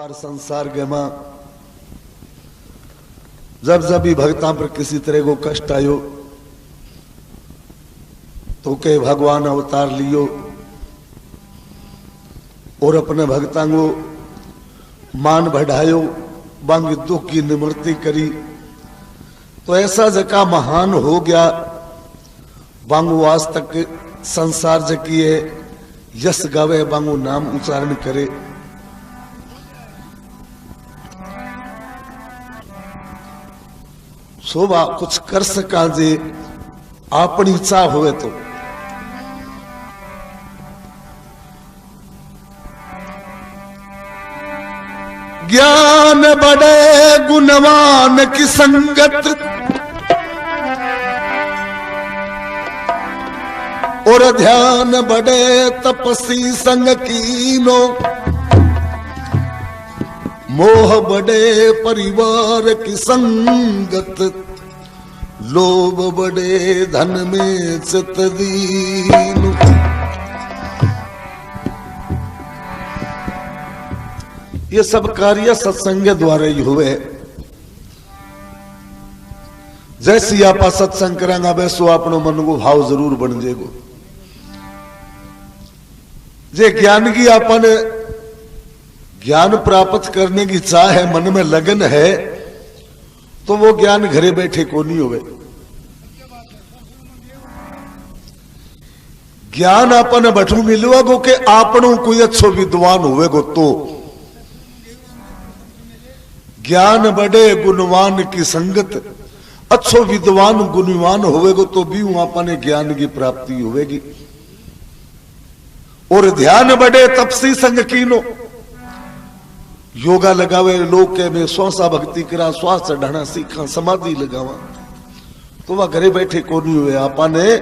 पार संसार के मां जब जब भी भक्तां पर किसी तरह को कष्ट आयो तो के भगवान अवतार लियो और अपने भक्तां को मान बढ़ायो, बांग दुख की निवृत्ति करी। तो ऐसा जका महान हो गया, बांगो आज तक संसार जकी है यश गावे, बांगो नाम उच्चारण करे। शोभा कुछ कर सका जे अपनी इच्छा हुए तो। ज्ञान बड़े गुणवान की संगत और ध्यान बड़े तपसी संग कीनो, मोह बड़े परिवार की संगत, लोभ बड़े धन में चित दीन। ये सब कार्य सत्संग द्वारा ही हुए। जैसी आप सत्संग करेंगे वैसो अपनो मन को भाव जरूर बन जाएगो। जे ज्ञान की अपन ज्ञान प्राप्त करने की चाह है, मन में लगन है, तो वो ज्ञान घरे बैठे को नहीं होवे। ज्ञान अपन बठू मिलवागो के आपनो कोई अच्छो विद्वान होवेगो तो। ज्ञान बड़े गुणवान की संगत, अच्छो विद्वान गुणवान होवेगो तो भी वहां अपने ज्ञान की प्राप्ति होवेगी। और ध्यान बड़े तपसी संग कीनो, योगा लगावे लोग के में श्वासा भक्ति करा, श्वास चढ़ाना सीखा, समाधि लगावा, तो वह घरे बैठे को नहीं हुए। आपने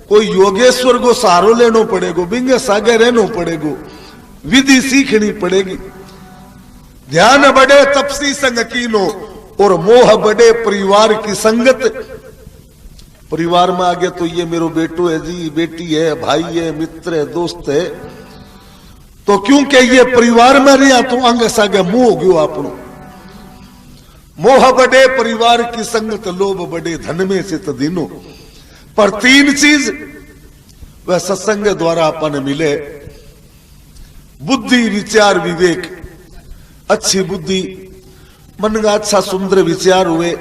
कोई योगेश्वर को सहारो लेनो पड़ेगो, बिंगे सागे रहनो पड़ेगो, विधि सीखनी पड़ेगी। ध्यान बड़े तपसी संग कीनो और मोह बड़े परिवार की संगत। परिवार में आ गया तो ये मेरो बेटो है जी, बेटी है, भाई है, मित्र है, दोस्त है, तो क्योंकि ये परिवार में रहा तो अंग सागे मुंह हो गयो आपनो। मोह बड़े परिवार की संगत, लोभ बड़े धन में चित दीनो। पर तीन चीज वह सत्संग द्वारा अपन मिले। बुद्धि, विचार, विवेक। अच्छी बुद्धि, मन का अच्छा सुंदर विचार हुए,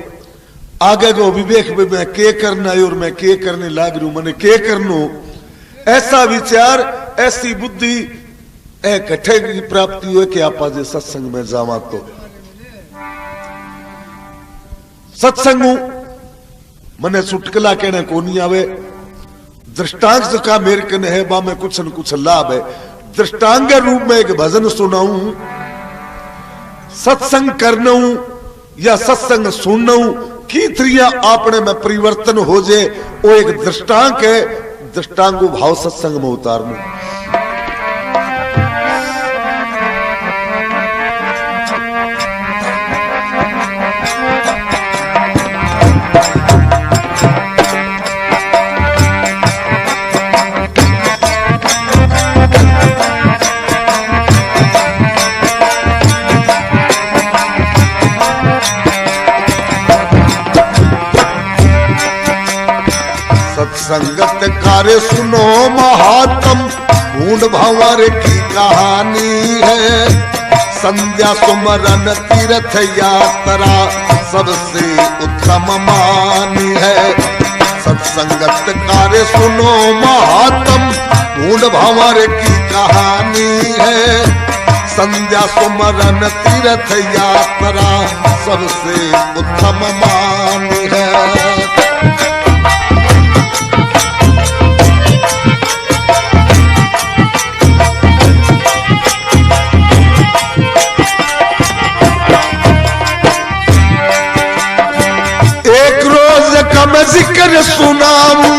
आगे को विवेक में मैं के करना है और मैं के करने लाग रही हूं, मैंने के करनो, ऐसा विचार, ऐसी बुद्धि इकट्ठे की प्राप्ति हुए कि आप आज सत्संग में जावा। तो सत्संग मने चुटकला कहने को नहीं आवे। दृष्टांत का मेरे कने है, बा में कुछ न कुछ लाभ है। दृष्टांग रूप में एक भजन सुनाऊं, सत्संग करना या सत्संग सुनना की त्रिया आपने में परिवर्तन हो जाए, वो एक दृष्टांत है। दृष्टांत को भाव सत्संग में उतारना। संगत कार्य सुनो महात्म, ढूंढ भंवर की कहानी है। संध्या सुमरन तीर्थ यात्रा सबसे उत्तम मानी है। सत्संगत कार्य सुनो महात्म, ढूंढ भंवर की कहानी है। संध्या सुमरन तीर्थ यात्रा सबसे उत्तम मानी है। मैं जिक्र सुनाऊं,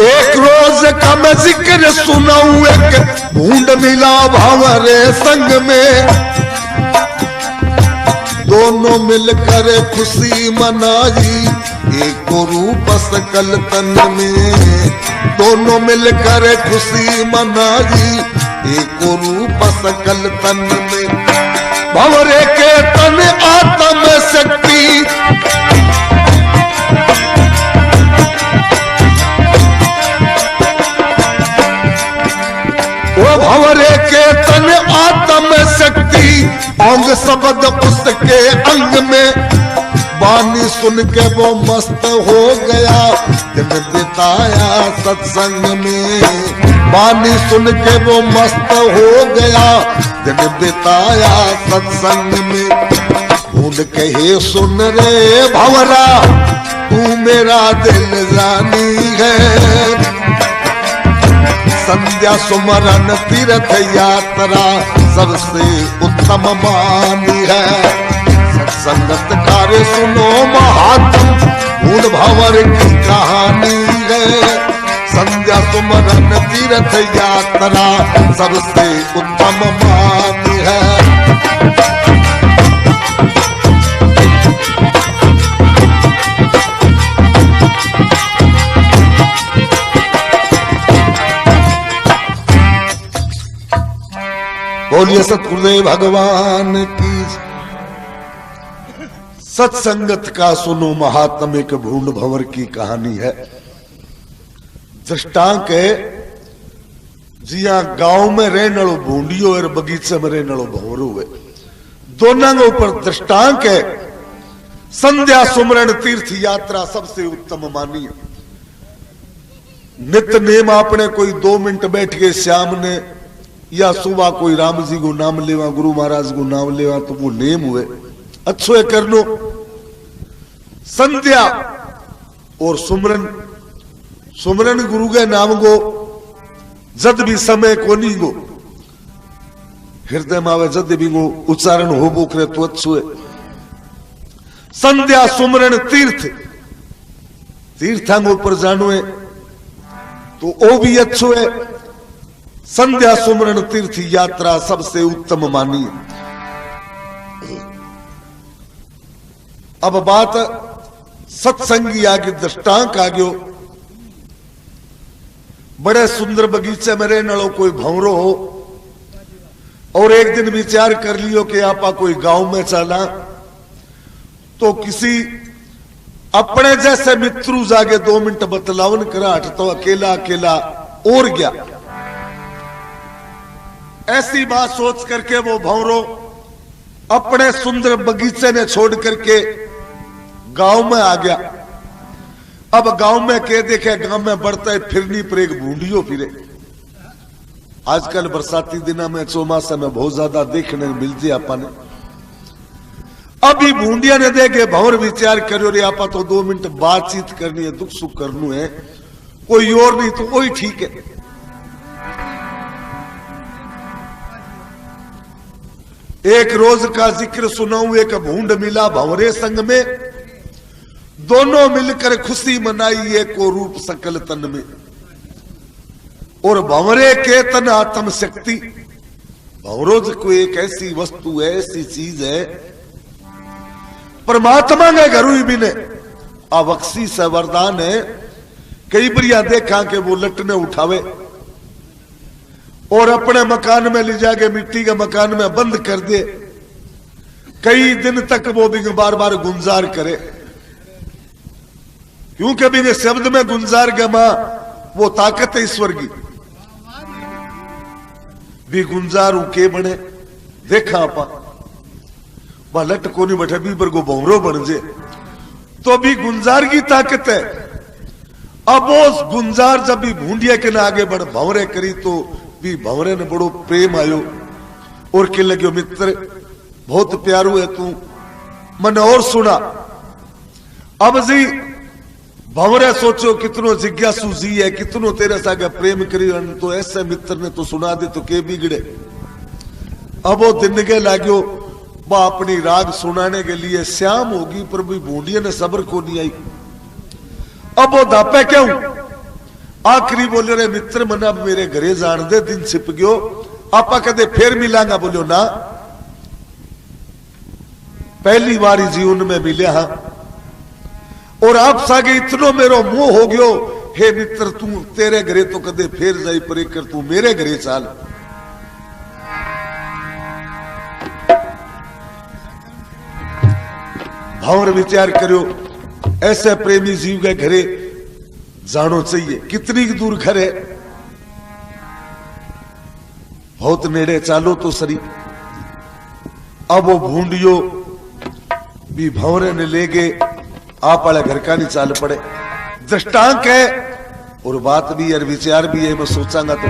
एक रोज का मैं जिक्र सुनाऊं। एक ढूंढ मिला भंवरे संग में, दोनों मिलकर खुशी मनाई। एक रूप सकल तन में, दोनों मिलकर खुशी मनाई एक रूप सकल तन में। भंवरे के तन आत्म शक्ति, वो भंवरे के तन आत्म शक्ति, अंग शब्द उसके अंग में। वाणी सुन के वो मस्त हो गया, दिन बिताया सत्संग में। वाणी सुन के वो मस्त हो गया, दिन बिताया सत्संग में। ढूंढ कहे सुन रे भंवरा, तू मेरा दिल जानी है। संध्या सुमरन तीर्थ यात्रा सबसे उत्तम मानी है। सत्संगत कार्य सुनो महात्म, भूल भंवर की कहानी है। संध्या सुमरन तीर्थ यात्रा सबसे उत्तम मानी है। बोलिए सतगुरुदेव भगवान की। सत्संगत का सुनो महात्म, एक भूंड भंवर की कहानी है। दृष्टांक है जिया गांव में रहने वालों भूंडियो और बगीचे में रहने वालों भंवरो है, दोनों के ऊपर दृष्टांक है। संध्या सुमरण तीर्थ यात्रा सबसे उत्तम मानी है। नित्य नेम आपने कोई 2 मिनट बैठ के श्याम ने या सुबह कोई राम जी को नाम लेवा, गुरु महाराज को नाम लेवा, तो वो नेम हुए अच्छो है कर लो। संध्या और सुमरन, सुमरन गुरु के नाम को जद भी समय कोनी गो हृदय में आवे, जद भी गो उच्चारण हो बो करे तो अच्छो है। संध्या सुमरन तीर्थ, तीर्थांग ऊपर जानो है तो वो भी अच्छो है। संध्या सुमरन तीर्थ यात्रा सबसे उत्तम मानी है। अब बात सत्संगी आगे, दृष्टांक आ गयो। बड़े सुंदर बगीचे में रहने वालों कोई भंवरो हो और एक दिन विचार कर लियो कि आपा कोई गांव में चला, तो किसी अपने जैसे मित्रु जागे 2 मिनट बतलावन करा हट, तो अकेला अकेला और गया। ऐसी बात सोच करके वो भंवरो अपने सुंदर बगीचे ने छोड़ करके गांव में आ गया। अब गांव में कह देखे, गांव में बढ़ता है फिरनी पर एक भूंडियो फिरे। आजकल बरसाती दिना में चौमासा में बहुत ज्यादा देखने मिलती है आपने। अभी भूंडिया ने देखे, भंवर विचार करो रे आपा तो 2 मिनट बातचीत करनी है, दुख सुख करनू है, कोई और नहीं तो वही ठीक है। एक रोज का जिक्र सुनाऊं, एक भूंड मिला भंवरे संग में, दोनों मिलकर खुशी मनाई एक को रूप सकल तन में। और भंवरे के तन आत्म शक्ति, भंवरोज को एक ऐसी वस्तु है, ऐसी चीज है, परमात्मा के घरू ही मिले। आवक्सी से वरदान है। कई बार देखा कि वो लटने उठावे और अपने मकान में ले जाके मिट्टी के मकान में बंद कर दे, कई दिन तक वो भी बार बार गुंजार करे, क्योंकि भी शब्द में गुंजार गमा वो ताकत है ईश्वर की। भी गुंजार के बने देखा आपा वह लट को नहीं बैठे भी पर को भंवरो बन जे, तो भी गुंजार की ताकत है। अब वो गुंजार जब भी भूंडिया के ना आगे बढ़ भंवरे करी, तो भी भंवरे ने बड़ो प्रेम आयो और के लगे मित्र बहुत प्यारू है तू, मन और सुना। अब जी भंवरे सोचो कितनो जिज्ञासु जी है, कितनो तेरे सागे प्रेम करी, तो ऐसे मित्र ने तो सुना दे तो के बिगड़े। अब वो दिन के लाग्यो वह अपनी राग सुनाने के लिए श्याम होगी, पर भी भूंडिया ने सब्र को नहीं आई। अब वो दापे क्यों, आखिरी बोले रे मित्र मना मेरे घरे जान दे, दिन छिप गयो, आपा कदे फिर मिलांगा। बोलो ना, पहली बार जीवन में मिले हाँ, और आप सागे इतनो मेरो मोह हो गयो, हे मित्र तू तेरे घरे तो कदे फेर जाई परे कर, तू मेरे घरे चाल। भावर विचार करो, ऐसे प्रेमी जीव के घरे जानो चाहिए। कितनी दूर घर है, बहुत नेड़े चालो तो सरी। अब वो भूंडियो भी भंवरे ने ले गए, आप वाले घर का नहीं चाल पड़े। दृष्टांक है और बात भी और विचार भी है, मैं सोचांगा तो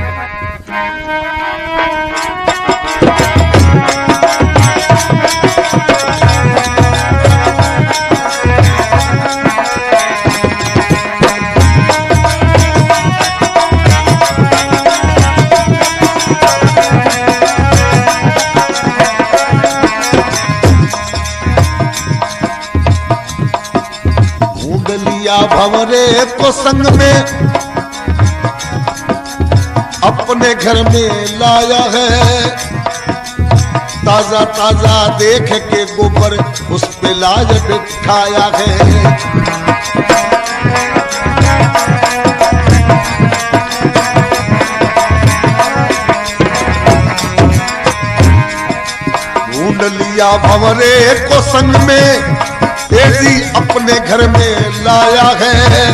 भंवरे को संग में अपने घर में लाया है। ताजा ताजा देख के गोबर उस पे लाज बिठाया है। ढूंढ लिया भंवरे को संग में, तेजी अपने घर में लाया है।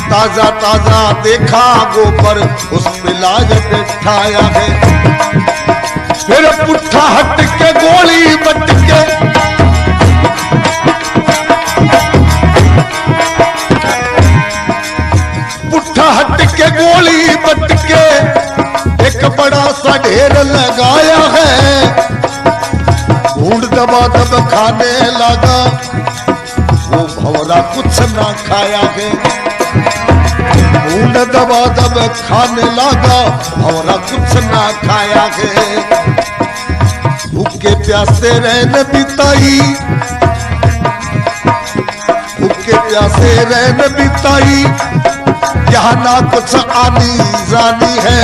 ताजा ताजा देखा गोबर उस पे लाज बिठाया है। फिर पुट्ठा हट के गोली बट के पुट्ठा हट के गोली बट के एक बड़ा सा ढेर लगाया है। ढूंढ दबा दब खाने लगा, वो भंवरा कुछ ना खाया है। ढूंढ दबा दब खाने लगा, भंवरा कुछ ना खाया है। भूखे प्यासे रहने बिताई, भूखे प्यासे रहने बिताई, यहाँ ना कुछ आनी जानी है।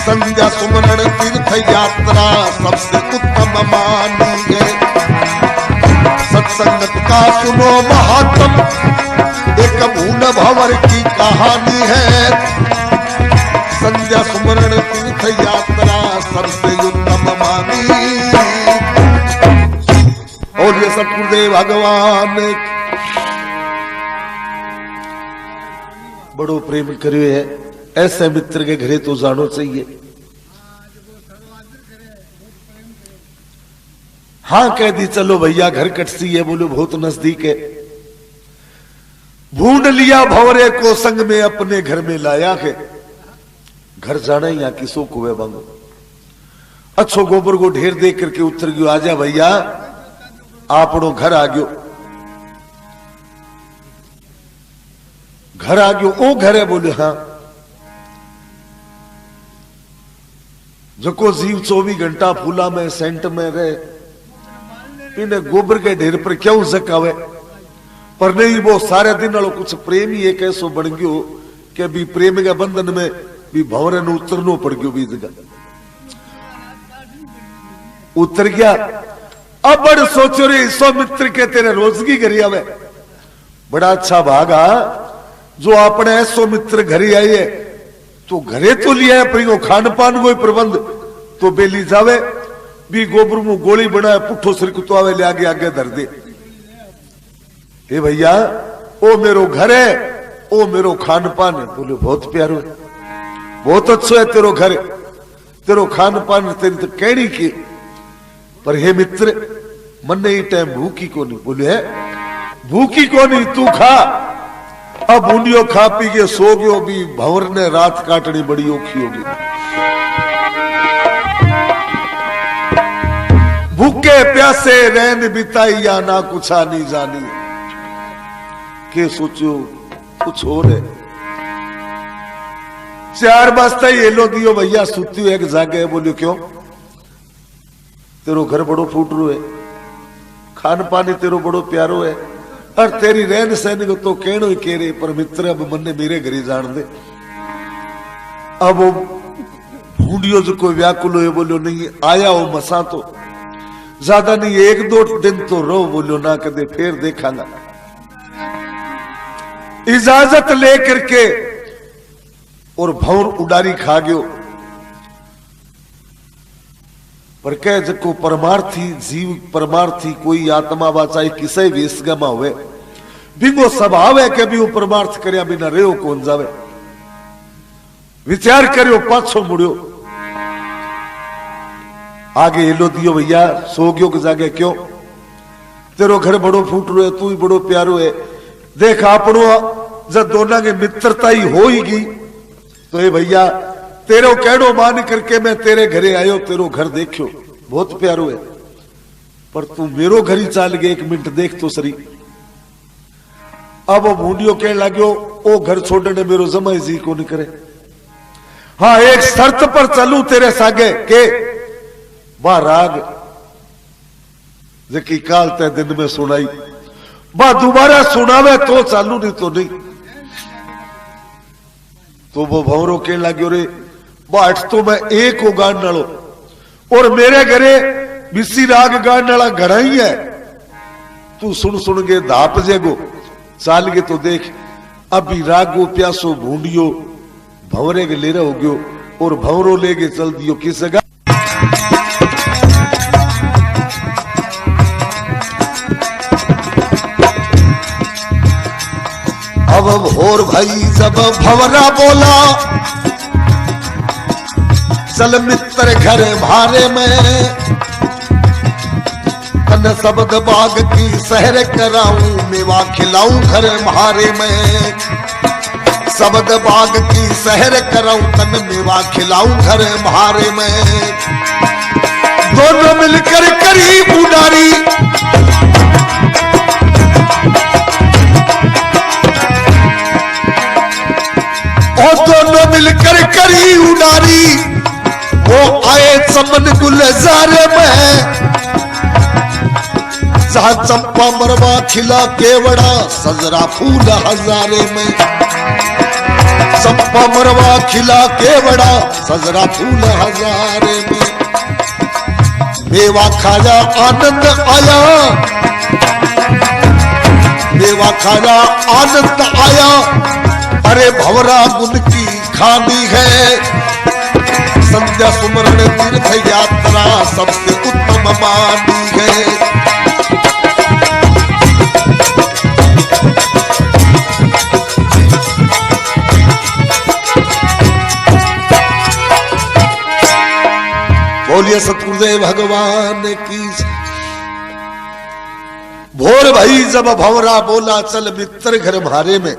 संध्या सुमरण तीर्थ यात्रा सबसे उत्तम मानी है। सत्संगत का सुनो महात्म, एक भून भंवर की कहानी है। संध्या सुमरण तीर्थ यात्रा सबसे उत्तम मानी। और ये सतगुरुदेव भगवान ने बड़ो प्रेम करियो है। ऐसे मित्र के घरे तो जानो चाहिए। हाँ कह दी, चलो भैया घर कटसी है, बोलो बहुत नजदीक है। ढूंढ लिया भंवरे को संग में अपने घर में लाया है। घर जाना ही यहाँ किसो को है बांगो। अच्छो गोबर को ढेर दे करके उतर गयो, आजा भैया आपनो घर आ गयो। घर आ गयो, ओ घर है, बोले हाँ। जको जीव 24 घंटा फूला में सेंट में रहे, इन्हें गोबर के ढेर पर क्यों जकावे। पर नहीं, वो सारे दिन वालों कुछ प्रेम ही एक ऐसो बन गयो कि भी प्रेम के बंधन में भी भंवरे ने उतरनो पड़ गयो। भी जगह उतर गया। अब बड़ सोचो रे, सौ मित्र के तेरे रोजगी करी आवे। बड़ा अच्छा भागा जो अपने ऐसो मित्र घरे आए है, तो घरे तो लिया पर खान पान कोई प्रबंध तो बेली जावे भी। गोबर मुंह गोली बनाए पुट्ठो सिर कुतवावे ले आगे आगे धर दे। हे भैया ओ मेरो घर है, ओ मेरो खान पान है। बोले बहुत प्यारो है, बहुत अच्छा है तेरो घर, तेरो खान पान, तेरी तो कहनी की। पर हे मित्र मन ने टाइम भूखी को नहीं। बोले है भूखी को नहीं, तू खा। अब बूंदियो खा पी के सो गयो भी। भंवर ने रात काटनी बड़ी औखी होगी। भूखे प्यासे रहन बिताई, या ना कुछ आनी जानी। के सोचो कुछ और है। 4 बजता ये लो दियो भैया सुती एक जागे। बोलियो क्यों? तेरो घर बड़ो फूट रो है, खान पानी तेरो बड़ो प्यारो है, और तेरी रहन सहन को तो कहनो ही कह रहे। पर मित्र अब मन ने मेरे घरे जान दे। अब वो ढूंढियो जो कोई व्याकुल हो, बोलो नहीं आया हो मसा तो। ज्यादा नहीं, 1-2 दिन तो रो, बोलो ना कदे फिर देखांगा। इजाजत लेकर के और भौर उडारी खा गयो। पर कह जको परमार्थी जीव, परमार्थी कोई आत्मा वाचाई किसे वेशगमा हुए, बिंगो स्वभाव है कि भी वो परमार्थ करया बिना रेहो कौन जावे। विचार करियो, पाछो मुड़ियो, आगे हेलो दियो भैया, सो गयो के जागे क्यों, तेरो घर बड़ो फूट रो है, तू ही बड़ो प्यारो है। देख आपनो जब दोनों की मित्रता ही हो ही गई तो ये भैया तेरो कहड़ो मान करके मैं तेरे घरे आयो, तेरो घर देखियो बहुत प्यारो है, पर तू मेरो घर ही चाल गए, 1 मिनट देख तो सरी। अब वो मुंडियो कह लाग्यो, ओ घर छोड़ने मेरो जमाई जी को नहीं करे। हाँ, एक शर्त पर चलू तेरे सागे के बा राग जकी काल ते दिन में सुनाई, बा दोबारा सुनावे तो चालू, नहीं तो नहीं। तो वो भंवरो कह लाग्यो, रे बाट तो मैं एक हो गान नालो, और मेरे घरे बिस्सी राग गान नाला घड़ा ही है, तू सुन सुन के धाप जेगो चाल के तो देख। अभी रागो प्यासो भूंडियो भंवरे के ले रहे हो गयो, और भंवरो लेके चल दियो किस जगह। अब और भाई जब भंवरा बोला, चल मित्र घर भारे में, तन शब्द बाग की सहर कराऊं, मेवा खिलाऊं घर भारे में। शब्द बाग की सहर कराऊं, तन मेवा खिलाऊं घर भारे में। दोनों मिलकर करी उडारी, और दोनों मिलकर करी उडारी, वो आए चमन गुलजारे में। जहां चंपा मरवा खिला केवड़ा, सजरा फूल हजारे में। चंपा मरवा खिला केवड़ा, सजरा फूल हजारे में। मेवा खाया आनंद आया, मेवा खाया आनंद आया। अरे भंवरा गुण की खानी है, संध्या सुमरण तीर्थ यात्रा सबसे उत्तम मानी है। बोलिए सतगुरुदेव भगवान की। भोर भाई जब भंवरा बोला, चल मित्र घर भारे में,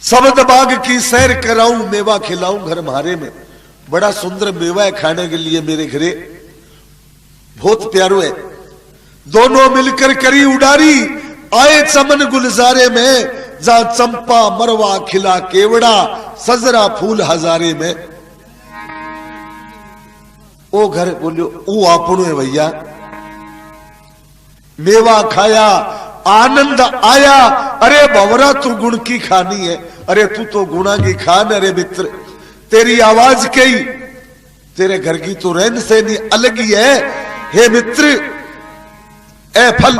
शब्द बाग की सैर कराऊं, मेवा खिलाऊं घर भारे में। बड़ा सुंदर मेवा है खाने के लिए मेरे घरे, बहुत प्यारो है। दोनों मिलकर करी उडारी, आए चमन गुलजारे में। जहां चंपा मरवा खिला केवड़ा, सजरा फूल हजारे में। ओ घर बोलियो, ओ आपनो है भैया। मेवा खाया आनंद आया। अरे भंवरा तू गुण की खानी है, अरे तू तो गुणा की खान। अरे मित्र तेरी आवाज कई, तेरे घर की तो रहन सहनी अलग ही है। हे मित्र ए फल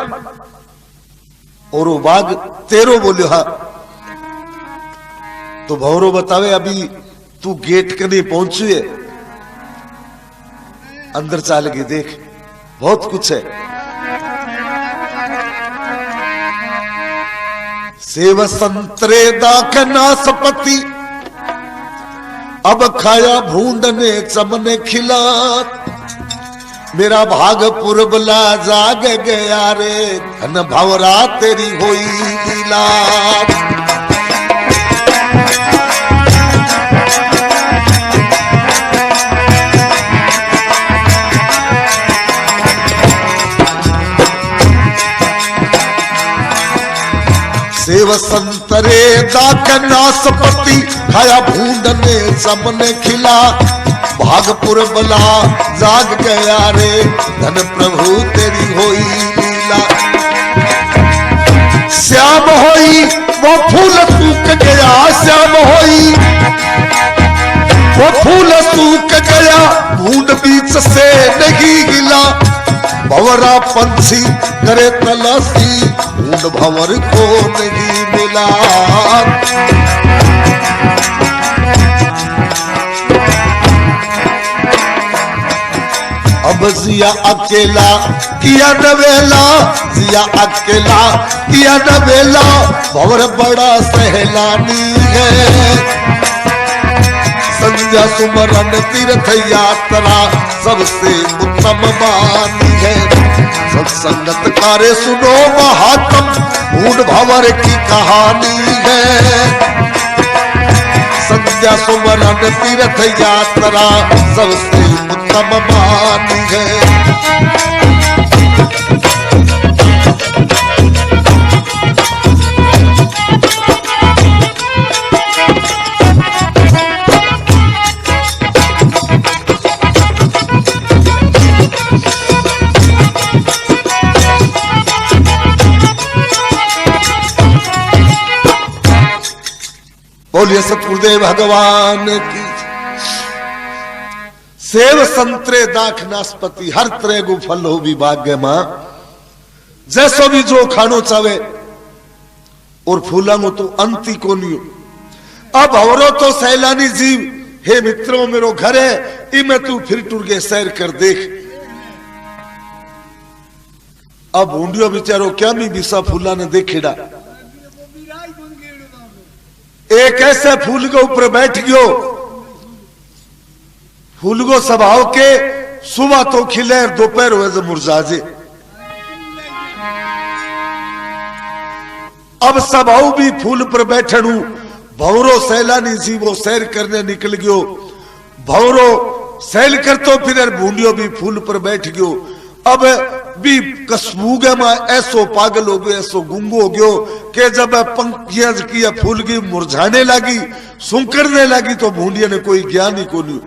और वो बाग तेरो बोलियो। हाँ तो भंवरो बतावे, अभी तू गेट कने पहुंची है, अंदर चाल के देख बहुत कुछ है। सेव संतरे दाख नासपति, अब खाया भूंडने चमने खिला। मेरा भाग पुरबला जाग गया रे, धन भंवरा तेरी होई लीला। सेव संतरे दाक नासपति, खाया भूंडने चमने खिला। भागपुर बला जाग गया रे, धन प्रभु तेरी होई लीला। श्याम होई वो फूल सूख गया, श्याम होई वो फूल सूख गया। भूंड भी भंवरा पंछी करे तलाशी, ढूंढ भंवर को नहीं मिला। अब जिया अकेला किया नवेला, जिया अकेला किया नवेला, भंवर बड़ा सहलानी है। संध्या सुमरन तीर्थ यात्रा सबसे उत्तम मानी है। सत्संगत कार्य सुनो महात्म, ढूंढ भंवर की कहानी है। संध्या सुमरन तीर्थ यात्रा सबसे उत्तम मानी है। बोलिए सतगुरुदेव भगवान की। सेव संतरे दाख नाशपति हर तरह को फल हो भी भाग्य मां, जैसो भी जो खानो चावे और फूलांगो तो अंति को नहीं। अब हवरो तो सैलानी जीव, हे मित्रों मेरो घर है, इमे तू फिर टूर के सैर कर देख। अब भूंडियो बेचारो क्या भी बिसा फूला ने देखेड़ा, एक ऐसे फूल के ऊपर बैठ गयो, फूल को स्वभाव के सुबह तो खिले दोपहर हुए मुरझाजे। अब स्वभाव भी फूल पर बैठन हूं, भंवरो सैलानी जी वो सैर करने निकल गयो। भंवरो सैल कर तो फिर भूंडियो भी फूल पर बैठ गयो। अब भी कसबूगे में ऐसो पागल हो गयो, ऐसो गुंगो हो गयो कि जब पंखियां की फूल की मुरझाने लगी, सुंकड़ने लगी, तो भूंडिया ने कोई ज्ञान ही को नहीं।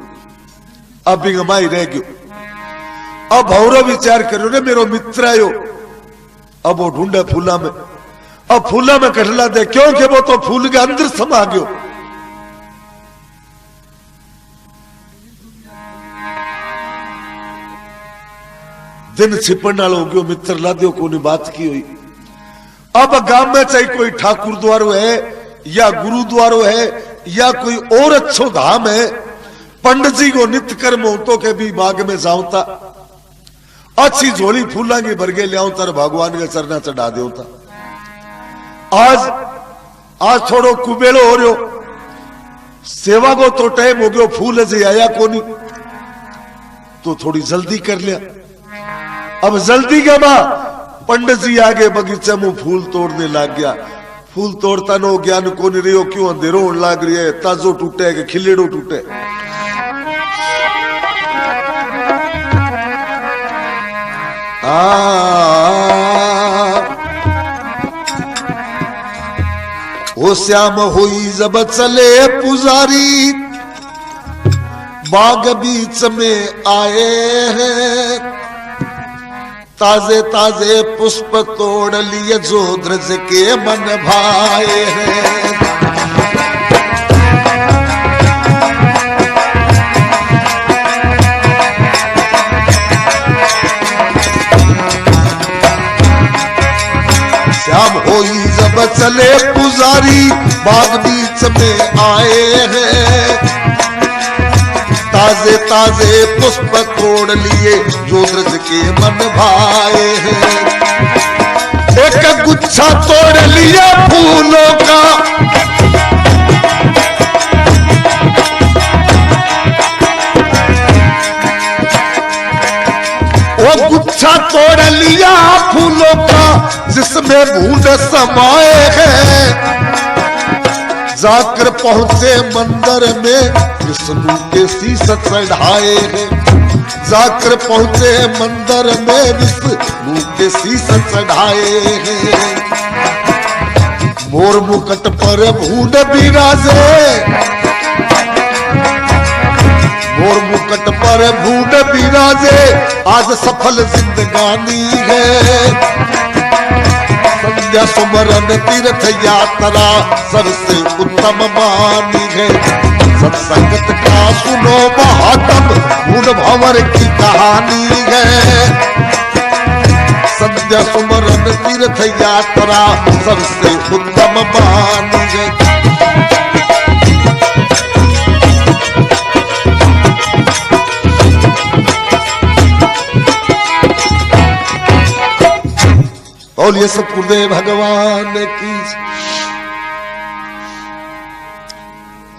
अब भी गमाई रह गयो। अब भंवरो विचार करो ने मेरो मित्र आयो। अब वो ढूंढे फूला में, अब फूला में कटला दे, क्योंकि वो तो फूल के अंदर समा गयो। दिन छिपन हो गयो, मित्र लाद्यो को बात की हुई। अब गांव में चाहे कोई ठाकुर द्वारो है या गुरुद्वारो है या कोई और अच्छो धाम है, पंडित जी को नित्य कर्म हो तो के भी बाग में जाऊता, अच्छी झोली फूला की भर के लियाऊं तर भगवान के चरना चढ़ा दे। आज थोड़ो कुबेलो हो रहो, सेवा को तो टाइम हो गयो, फूल जी आया कोनी, तो थोड़ी जल्दी कर लिया। अब जल्दी क्या बा, पंडित जी आगे बगीचे में फूल तोड़ने लग गया। फूल तोड़ता नो ज्ञान को नहीं रही, क्यों अंधेरो होने लग रही है, ताजो टूटे कि खिलेड़ो टूटे। ओ श्याम हुई जब चले पुजारी, बाग बीच में आए हैं। ताजे ताजे पुष्प तोड़ लिए जो द्रज के मन भाए हैं। श्याम होई जब चले पुजारी, बाग बीच में आए हैं। ताजे ताजे पुष्प तोड़ लिए जो ब्रज के मन भाए हैं। एक गुच्छा तोड़ लिया फूलों का, वो गुच्छा तोड़ लिया फूलों का, जिसमें बूंद समाए हैं। जाकर पहुंचे मंदिर में, विष्णु के शीश चढ़ाए हैं। जाकर पहुंचे मंदिर में, विष्णु के शीश चढ़ाए हैं। मोर मुकुट पर भूड बिराजे, मोर मुकुट पर भूड बिराजे, आज सफल जिंदगानी है। संध्या सुमरन तीर्थ यात्रा सबसे उत्तम मानी है। सत्संगत का सुनो महात्म, ढूंढ भंवर की कहानी है। संध्या सुमरन तीर्थ यात्रा सबसे उत्तम मानी है। और ये सतगुरुदेव भगवान की।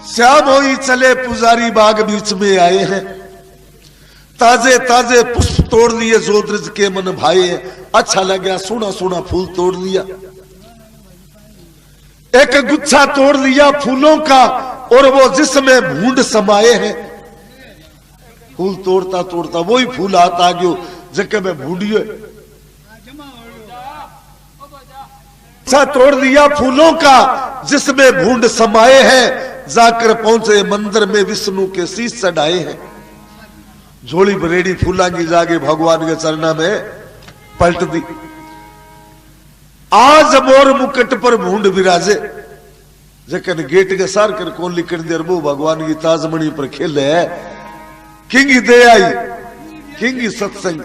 श्याम होई चले पुजारी बाग बीच में आए हैं, ताजे ताजे पुष्प तोड़ लिए जोद्रज के मन भाए। अच्छा लगा, सोना सोना फूल तोड़ लिया, एक गुच्छा तोड़ लिया फूलों का, और वो जिसमें भूंड समाये हैं। फूल तोड़ता तोड़ता वही फूल आता गयो जगह में भूंडियो। अच्छा तोड़ लिया फूलों का जिसमें भूंड समाये हैं, जाकर पहुंचे मंदिर में विष्णु के शीश चढ़ाए हैं। झोली बरेड़ी फूला की जाके भगवान के चरणा में पलट दी। आज मोर मुकुट पर भूंड विराजे, जकन गेट के सार कर कौन लिखन देर वो भगवान की ताजमणि पर खेले है। किंगी दे आई किंगी सत्संग,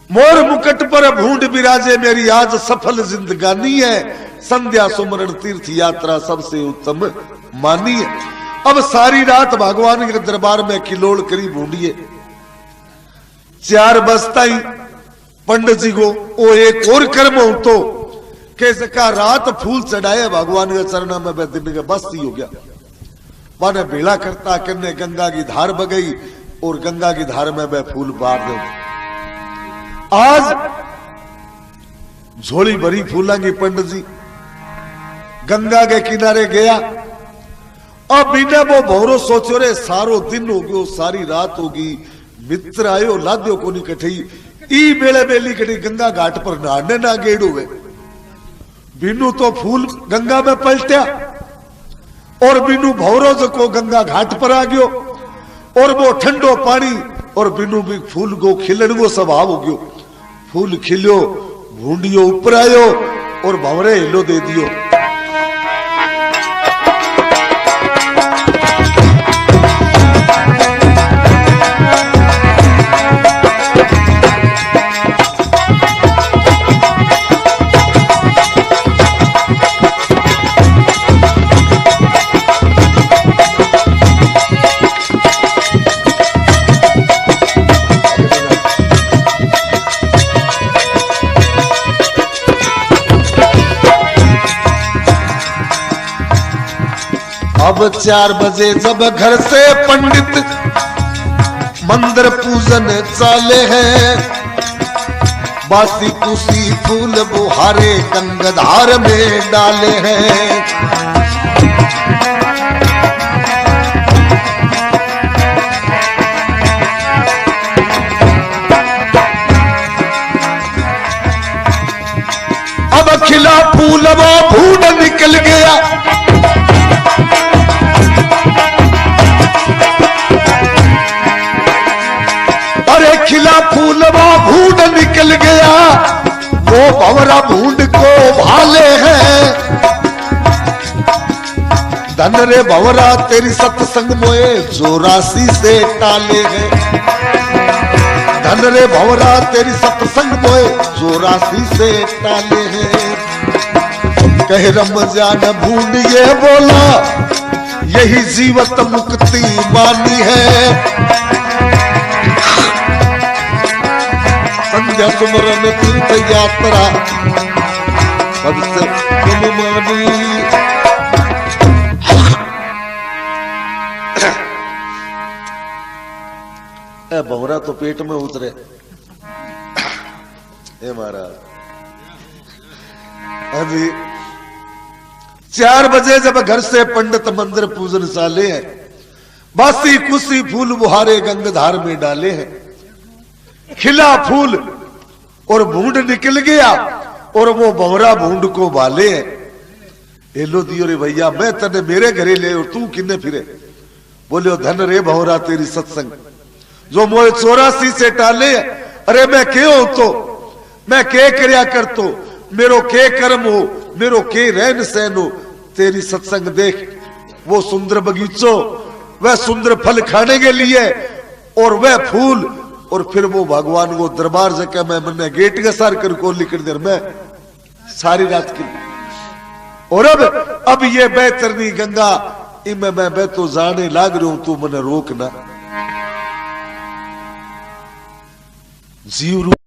मोर मुकुट पर भूंड विराजे, मेरी आज सफल जिंदगानी है। संध्या सुमरण तीर्थ यात्रा सबसे उत्तम मानी है। अब सारी रात भगवान के दरबार में किलोड़ करी भूंडिए। 4 बजता ही पंडित जी को वो एक और कर्म हो तो कैसे का रात फूल चढ़ाए भगवान के चरणा में, वह दिन के बस्ती हो गया। माने भेड़ा करता करने गंगा की धार बगई, और गंगा की धार में वह फूल बार दे। आज झोली भरी फूला की पंडित जी गंगा के किनारे गया, और बिना वो भौरो सोचो रे सारो दिन हो गयो, सारी रात होगी, मित्र आयो लाद्यो को नहीं कठी, ई बेले बेली कठी गंगा घाट पर नहाने ना गेड़ हुए। बिनु तो फूल गंगा में पलटा, और बिनु भौरो को गंगा घाट पर आ गयो, और वो ठंडो पानी, और बिनु भी फूल को खिलन वो स्वभाव हो गयो। फूल खिलो, भूंडियो ऊपर आयो, और भंवरे हिलो दे दियो। अब 4 बजे जब घर से पंडित मंदिर पूजन चाले हैं, बासी कुसी फूल बुहारे गंगाधार में डाले हैं। अब खिला फूल वो भूड निकल गया, खिला फूल वो भूंड निकल गया, वो भंवरा भूंड को भाले हैं। धन रे भंवरा तेरी सत्संग मोए जोरासी से टाले हैं। धन रे भंवरा तेरी सत्संग मोए जोरासी से टाले हैं। कह रमजान भूंड ये बोला, यही जीवत मुक्ति मानी है। संध्या सुमरन तीर्थ यात्रा सबसे उत्तम मानी। भंवरा तो पेट में उतरे। हे महाराज, अभी 4 बजे जब घर से पंडित मंदिर पूजन साले हैं, बासी कुसी फूल बुहारे गंगाधार में डाले हैं। खिला फूल और भूंड निकल गया, और वो भंवरा भूंड को भाले हैं। हेलो दियो रे भैया, मैं तने मेरे घरे ले और तू किन्ने फिरे। बोले धन रे भंवरा तेरी सत्संग, जो मोए 84 से टाले। अरे मैं के हो तो, मैं के करया कर तो, मेरो के कर्म हो, मेरो के रहन सहन हो। तेरी सत्संग देख, वो सुंदर बगीचो, वह सुंदर फल खाने के लिए, और वह फूल और फिर वो भगवान को दरबार जाके मैं मैंने गेट के सार कर को लिख देर मैं सारी रात की। और अब ये बेहतरनी गंगा इनमें मैं तो जाने लाग रही हूं, तू मैंने रोकना। जीव रूप